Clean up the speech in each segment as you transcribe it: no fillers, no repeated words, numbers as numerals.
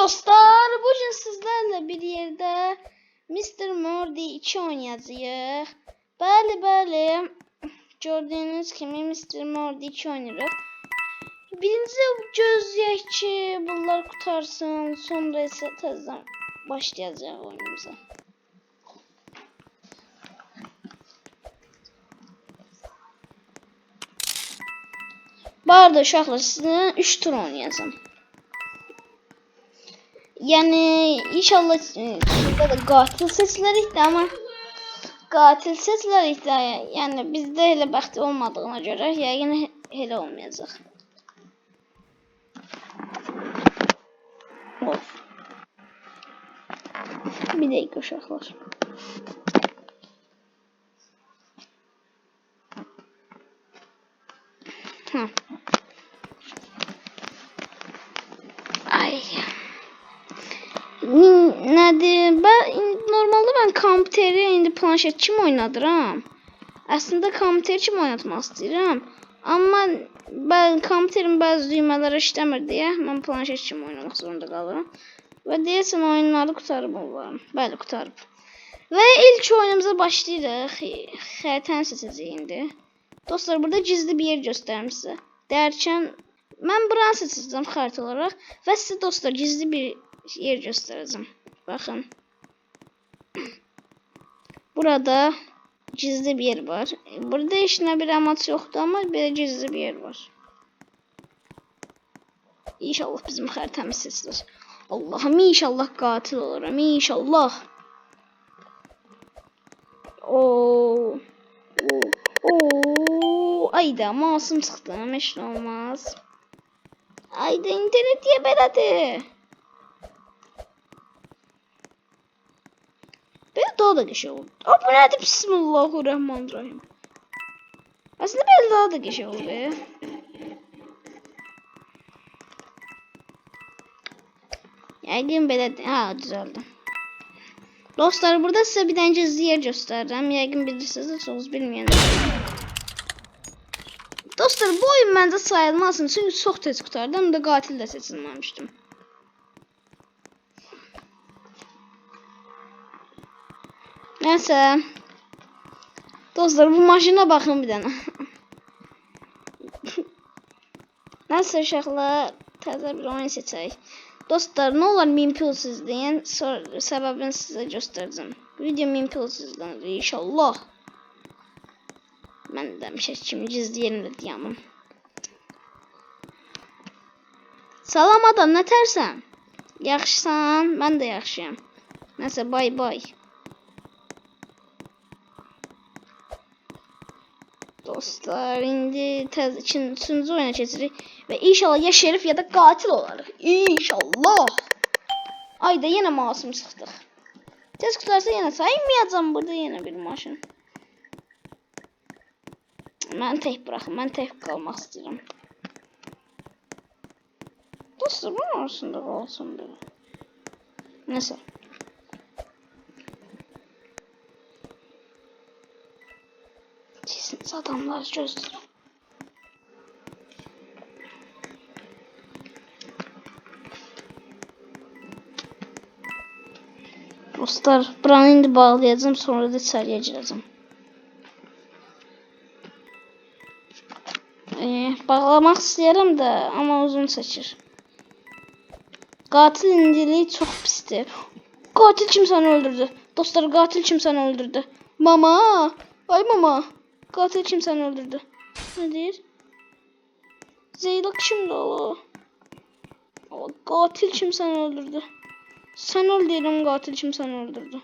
dostlar, bugün sizlerle bir yerde Mr. Morty 2 oynayacağıq. Bəli, gördüyünüz kimi Mr. Morty 2 oynayırıq. Birinci gözləyək ki, bunlar qutarsın, sonra isə təzədən başlayacağıq oyunumuza. Bu arada uşaqlar, sizinlə 3 tur oynayacağım. Yani inşallah şurada da qatil seçilərik də, amma qatil seçilərik də, yəni bizdə elə bəxti olmadığına görə yəqin elə olmayacaq. Of. Bir dəqiqə uşaqlar. Ay. Nədir? Normalde ben kompüteri indi planşet kimi oynadıram. Aslında kompüteri kimi oynatmaq istəyirəm. Amma ben kompüterin bəzi düymələri işləmir deyə mən planşet kimi oynamaq zorunda qalıram. Və deyəsən oyunları qutarıb onların. Bəli, qutarıb. Və ilk oyunumuza başlayırıq. Xəritəni seçəcəyik indi. Dostlar, burada gizli bir yer göstərim sizə. Dərkən mən buranı seçəcəm xəritə olaraq və sizə dostlar gizli bir yer göstereceğim. Bakın. Burada gizli bir yer var. Burada işine bir amaç yoktu ama böyle gizli bir yer var. İnşallah bizim haritamız seçilir. Allah'ım inşallah katil olurum. İnşallah. Oo. Ayda masum çıktı. Meşhur olmaz. Ayda internet diye beladı. Daha da geçiyor oldu. Aa, bu nedir? Bismillahirrahmanirrahim. Aslında böyle daha da geçiyor oldu ya. Yəqin belə... Ha, düzeldi. Dostlar, burada size bir tane gizli yer göstereceğim. Yəqin bilirsiniz, çoğunuz bilməyənlər. Dostlar, bu oyun məncə sayılmasın. Çünkü çox tez qutardı. Hem de qatil də seçilməmişdim. Neyse. Dostlar, bu maşına bakın bir tane. Neyse uşaqlar, təzə bir oyun seçək. Dostlar, ne olur mimpius izləyin. Səbəbini sizə göstərəcəm. Video mimpius izlənir inşallah. Mən demişəm kimi gizli yerimdə deyəməm. Salam adam, nə tərsən? Yaxşısan? Mən də yaxşıyam. Neyse, bay. Dostlar, indi üçüncü oyuna keçirik ve inşallah ya şerif ya da katil olarıq. İnşallah. Ayda yine masum çıxdıq. Tez qutarsa yine saymayacağım, burada yine bir maşın. Mən tək bırakın, mən tək qalmaq istəyirəm. Dostlar, bunun arasında qalsın belə. Neyse. Siz adamlar gözləyirəm. Dostlar, buranı indi bağlayacağım, sonra da içəriyə girəcəm. Bağlamaq istəyirəm də, amma uzun çəkir. Qatil indiliyi çox pisdir. Qatil kimsəni öldürdü. Dostlar, qatil kimsəni öldürdü. Mama! Ay mama! Qatil kimsəni öldürdü. Ne deyir? Zeylak kimdi o? Qatil kimsəni öldürdü. Sen öl deyirəm, qatil kimsəni öldürdü.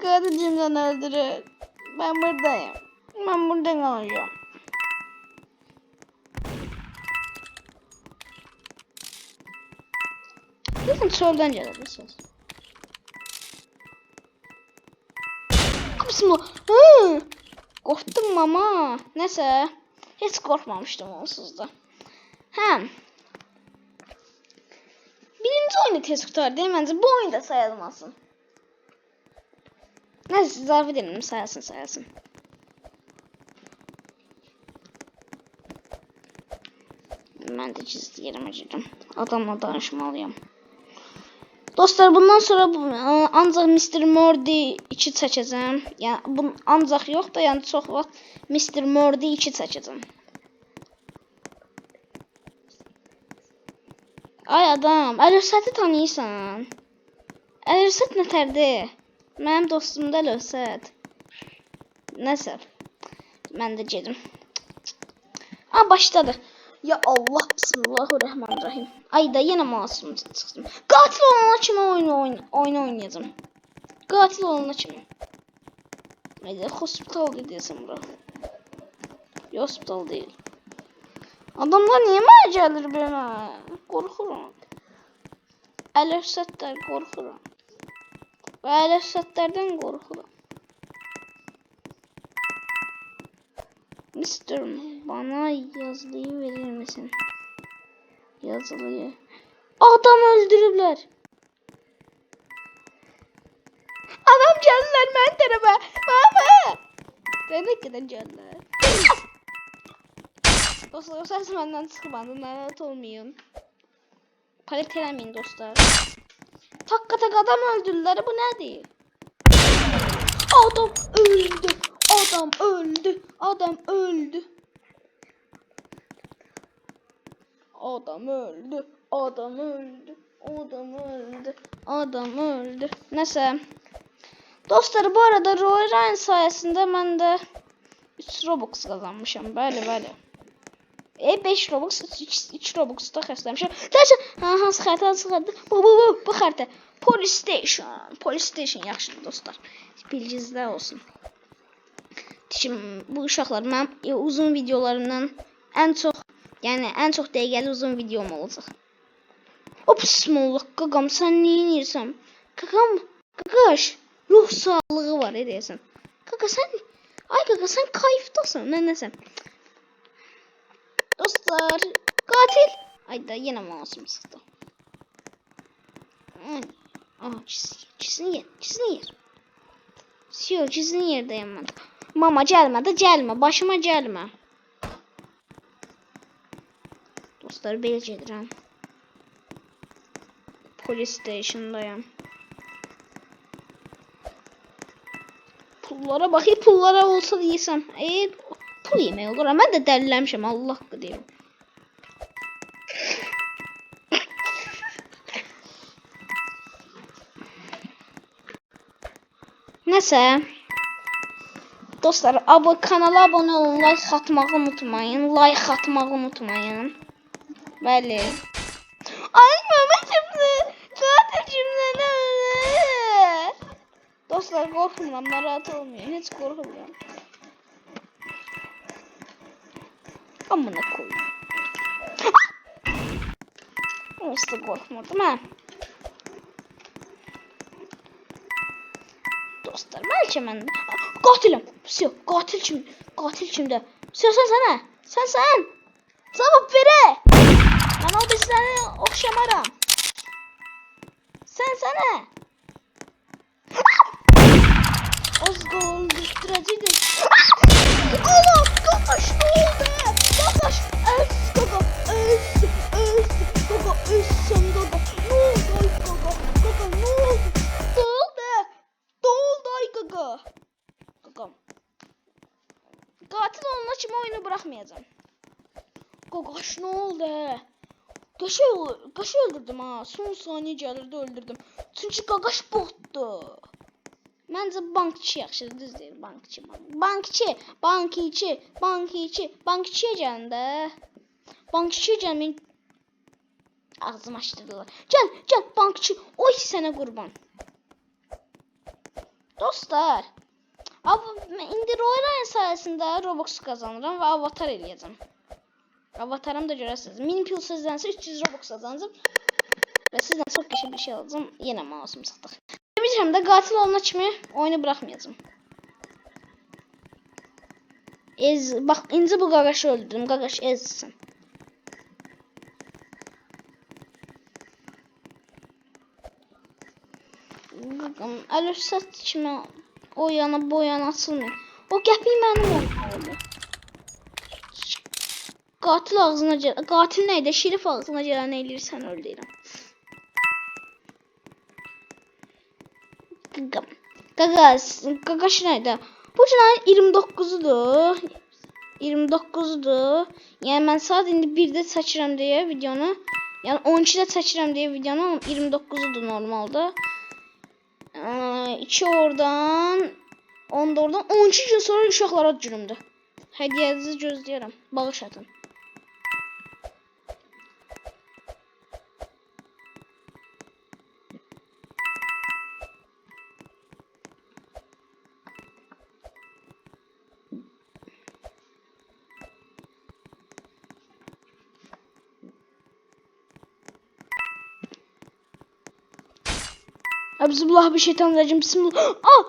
Qatil kimsəni öldürür. Ben buradayım. Ben burada kalacağım. Bakın soldan gelebilirsiniz. Bismillah. Korktum ama. Neyse. Hiç korkmamıştım onsuz da. Birinci oyunu tez qutar değil bence. Bu oyun da sayılmasın. Neyse, zarf edelim. Mən də gizli yerime girdim. Adamla danışmalıyım. Dostlar, bundan sonra ancaq Mr. Mordy 2 çəkəcəm. Yəni bu ancaq yox da, yəni çox vaxt Mr. Mordy 2 çəkəcəm. Ay adam, Əlövsəti tanıyırsan? Əlövsət nətərdir? Mənim dostum da Əlövsət. Nəsə, mən də gedim. Başladı. Ya Allah, bismillahirrahmanirrahim. Ayda yenə masum çıxdım. Qatil olana kimi oyun oynayacağım. Qatil olana kimi. Ayda hospital deyəsən bura. Yox, hospital deyil. Adamlar niyə mənə gəlir belə? Qorxuram. Əlövsətlər qorxuram. Və əlövsətlərdən qorxuram. Mister, bana yazılıyı verir misin? Yazılıyı. Adam öldürürler. Adam geldiler ben tarafa. Baba. Demek ki de geldiler. Dostlar, o ses benden çıkmadı. Narahat olmayın. Panik eləmeyin dostlar. Tak adam öldürdüler. Bu nedir? Adam öldü. Adam öldü. Adam öldü. Adam öldü. Adam öldü. Adam öldü. Adam öldü. Neyse. Dostlar, bu arada Roy Ryan sayesinde ben de 3 Robux kazanmışım. Böyle. 5 Robux, 3 Robux da xərcləmişəm. Hansı xəritə çıxardı? Bu xəritə. Police Station. Police Station yaxşıdır dostlar. Bilginizdə olsun. Şimdi bu uşaqlar mənim uzun videolarımdan ən çox dəqiqəli uzun videom olacaq. Bismillah, qaqam, sən nə edirsən? Qaqaş, ruh sağlığı var deyəsən. Qaqa sən kayıfdasan, nəsən? Dostlar, qatil. Ayda yenə masum çıxdı. Gizlin yer. Siyo, gizlin yerdəyim mən. Mama gəlmə, başıma gəlmə. Dostlar, belə gedirəm. Police station'dayım. Pullara bakayım, pullara olsa deyəsəm. Pul yemək olur. Mən də dəliləmişəm, Allah deyim. Nəsə. Dostlar, kanala abone olun, like atmağı unutmayın. Bəli. Ay mama kimdi? Qatil kimdən öldü? Dostlar, qorxmuram, narahat olmayın, heç qorxmuram. Amına koyayım. Nasıl qorxmadım ha? Dostlar, bəlkə mən qatilim. Qatil kimdə? Sən. Cavab verə. Mən o bizləri oxşamaram. Sənə. Az öldürəcəkdim. Allah, qaqaş, nə oldu? Qaqaş, qaqa, ölsün, qaqa. Ne oldu ay qaqa? Qaqa, ne oldu? Doldu ay qaqa. Qaqam. Qatil olana kimi oyunu bırakmayacağım. Qaqaş, ne oldu? Qaşı öldürdüm ha. Son saniye gəlirdi öldürdüm. Çünkü qaqaş botdu. Məncə bankçı yaxşıdır, düz deyil, bankçıya gələndə. Bankçıya gəlməyin ağzımı açdırdılar. Gəl bankçı. Oy sənə qurban. Dostlar, indi Roy Ryan sayesinde Robux kazanırım ve avatar eləyəcəm. Avatarım da görəsiniz. 1000 pil sizdense 300 Robux kazanacağım. Ve sizden çok geçen bir şey alacağım. Yine masum sattık. Demişəm də qatil olana kimi oyunu bırakmayacağım. Bak indi bu qaqaşı öldürdüm. Qaqaş ezsin. Əlövsət kimi o yana bu yana açılmıyor. O gəpi mənim olmalı. Qatil ağzına gəl. Qatil nə idi? Şerif ağzına gələn nə eləyirsən öl deyirəm. Qaqaş nə idi? Bu cinayət 29-udur. 29-dur. Yəni mən saat indi 1-də çəkirəm deyə videonu. Yəni 12-də çəkirəm deyə videonu 29-udur normalda. 2 oradan 10 da oradan 12 gün sonra uşaqlara günümdür. Hədiyyənizi gözləyirəm. Bağış atın. Bismillah bir şeytanirracim. Bismillah. Ah!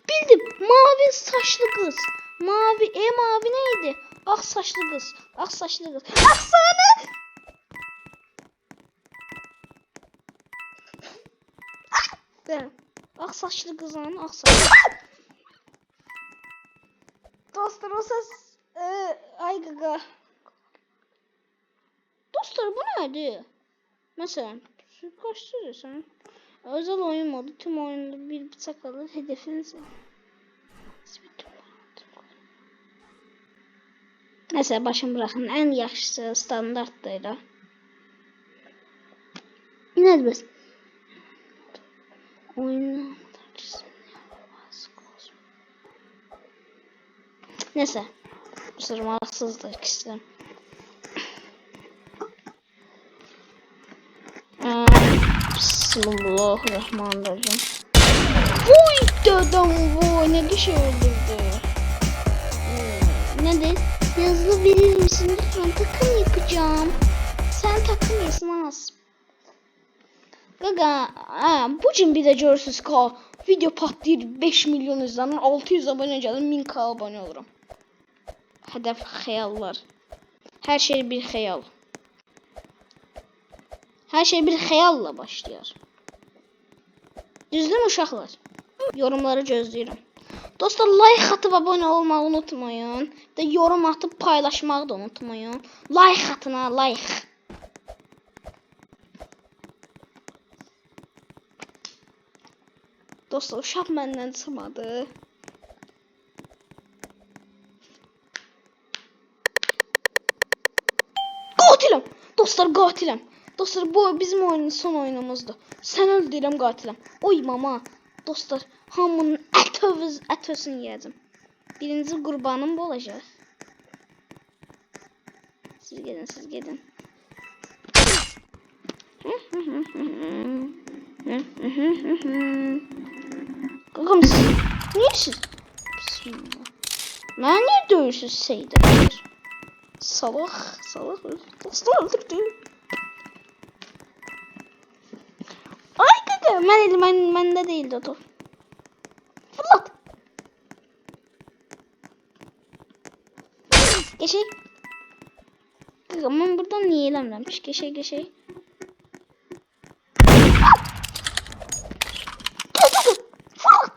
Bildim. Mavi saçlı kız. Mavi. Mavi neydi? Ah saçlı kız. Ah saçlı kız. Ah sana. Ah! Ah saçlı kız lan. Ah saçlı. Dostlar o ses. Ay gaga. Dostlar bu neydi? Mesela. Kaçtırırsan. Özel oyun modu tüm oyunda bir bıçak alır hedefiniz. Mesela başım bırakın en yaxşısı standartdır. Nədir bəs? Oyun neyse. Bu sırrı maraqsızdır ikisi. Bismillahirrahmanirrahim. Vay dedem vay ne bir şey öldürdü. Nedir? Yazılı verir misin lütfen takım yapacağım. Sen takım yesin az. Gaga bu gün bir de görürsünüz ki video patlayır 5 milyon izlenir 600 abone gelir 1000k abone olurum. Hedef xəyallar. Her şey bir xəyal. Her şey bir xəyalla başlayır. Düzdür mü uşaqlar? Yorumları gözləyirəm. Dostlar like atıp abone olmayı unutmayın. De yorum atıp paylaşmayı da unutmayın. Like atın ha like. Dostlar uşaq məndən çıxmadı. Qatilim. Dostlar qatilim. Dostlar bu bizim oyunun son oyunumuzdur. Sən öl deyirəm qatiləm. Oy mama. Dostlar hamının ətövsünü yiyəcəm. Birinci qurbanım bu olacaq. Siz gedin siz gedin. Qaqam siz niyə Bismillah. Mən niyə döyürsüz Seydə? Salaq dostlar öldürdü. Ay qaqa məndə değildi o top. Fırlat. Geçey. Qaqa mən buradan niyə eləmirəm? Geçey. Fırlat.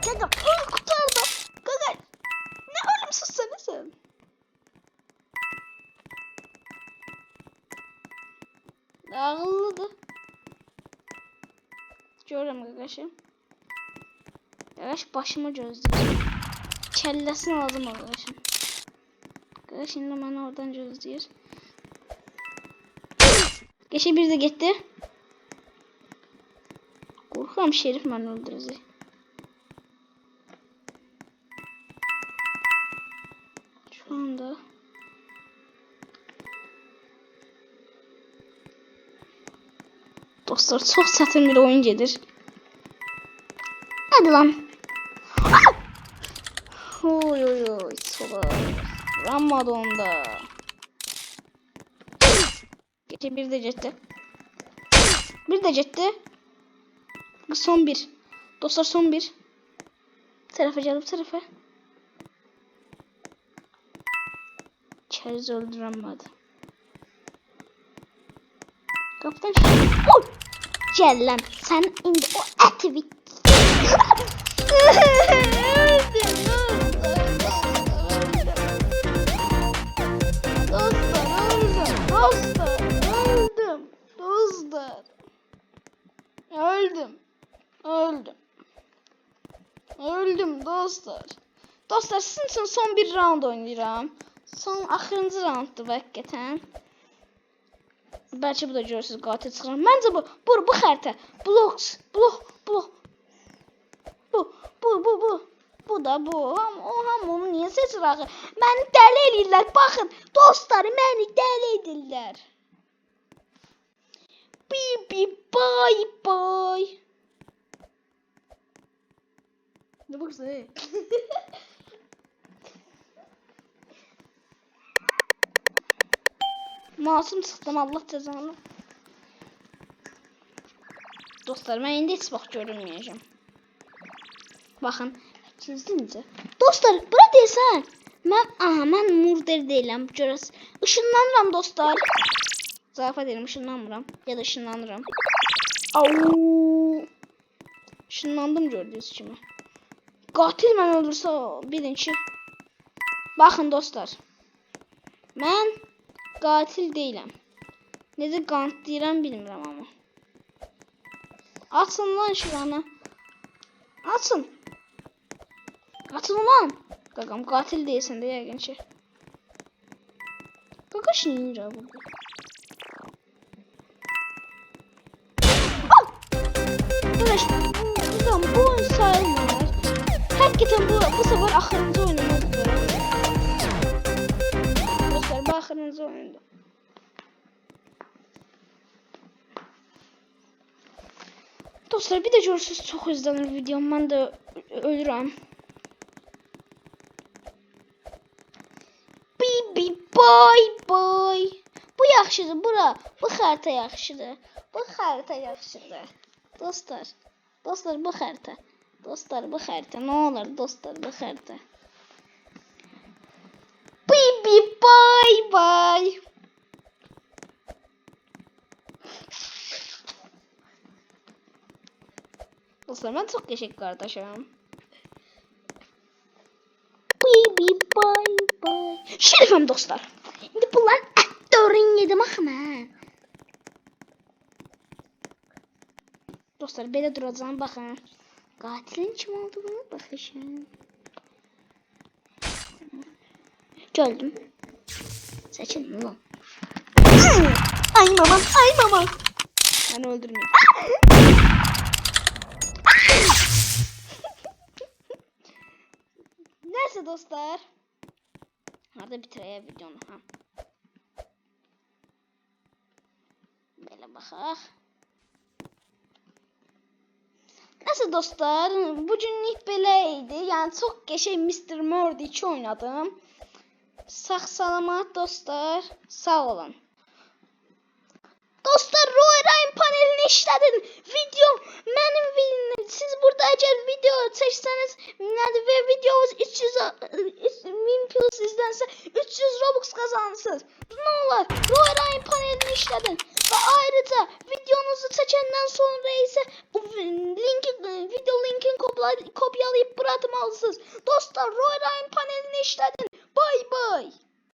Qaqa kurtardım. Qaqa ne ölümsüz sen. Ağıllıdır. Görürüm qaqaşım. Qaqaş başımı gözləyir. Kəlləsini aldım qaqaşım. Qaqaş indi məni oradan gözləyir. Geçə bir də getdi. Qorxuram Şerif məni öldürəcək. Şu anda dostlar çok çətin bir oyun gedir. Hadi lan. Oy sola. Rammadı onda. Geçe bir de jetti. Son bir. Dostlar son bir. Tarafa gelip tarafa. Çerez öldüremedi. Qapıdan oy! Gəl lan, sən indi o əti Öldüm dostlar. Dostlar sizin için son bir round oynayacağım. Son axırıncı rounddur həqiqətən. Bəlkə bu da görürsünüz qatil çıxır. Məncə bu xəritə. Bu da bu. Hamı onu niyə seçir axı? Məni dəli eləyirlər. Baxın, dostlar, məni dəli edirlər. Bye. Ne baksa Masum çıxdım, Allah cəzanı. Dostlar, mən indi heç vaxt görünməyəcəm. Baxın, gizlincə. Dostlar, bura deyəsən. Mən murder deyiləm, görəsən. Işınlanıram dostlar. Zarafat edirəm, ışınlanmıram. Ya da ışınlanıram. Au! Işınlandım gördüyünüz kimi. Qatil mən öldürsə bilin ki. Baxın dostlar. Mən qatil deyiləm. Necə qant deyirəm bilmirəm amma. Açın lan şuranı. Açın. Açın lan. Qaqam qatil deyilsən də yəqin ki. Qaqaş neyir abi burada? Arkadaşlar bu sayılmıyor. Hakikaten bu sefer axırıncı oyunumuz üzere. Dostlar bu axırıncı oyundu. Dostlar bir de görürsünüz çok izlenir videom. Ben de ölürüm. Bye. Bu yaxşıdır bura. Bu xəritə yaxşıdır. Bu xəritə yaxşıdır. Dostlar bu xəritə. Dostlar bu xəritə. Nə olur dostlar bu xəritə. Bye. Dostlar mən çox qəşəng qardaşım. Bye. Şerifəm dostlar. İndi bunların ətlərini yedim axı mən. Dostlar belə duracağım baxın. Qatilin kim olduğuna baxışın. Gördüm. Seçin lan. Ay mama. Ben öldürmeyeyim. Neyse dostlar. Hadi bitireyim videonu ha. Böyle baxaq. Neyse dostlar, bugünlük beləydi. Yəni çox qəşəng Mr. Murder 2 oynadım. Sağ-salamat dostlar, sağ olun. Dostlar, Roy panelini işlədin. Siz burada əgər video çəksəniz və videomuz 1000 plus izlənsə 300 Robux qazanırsınız. Nə olar? Roy panelini işlədin. Və ayrıca videonuzu çəkəndən sonra isə video linkini kopyalayıb bura atmalısınız. Dostlar, Roy panelini işlədin. Bye.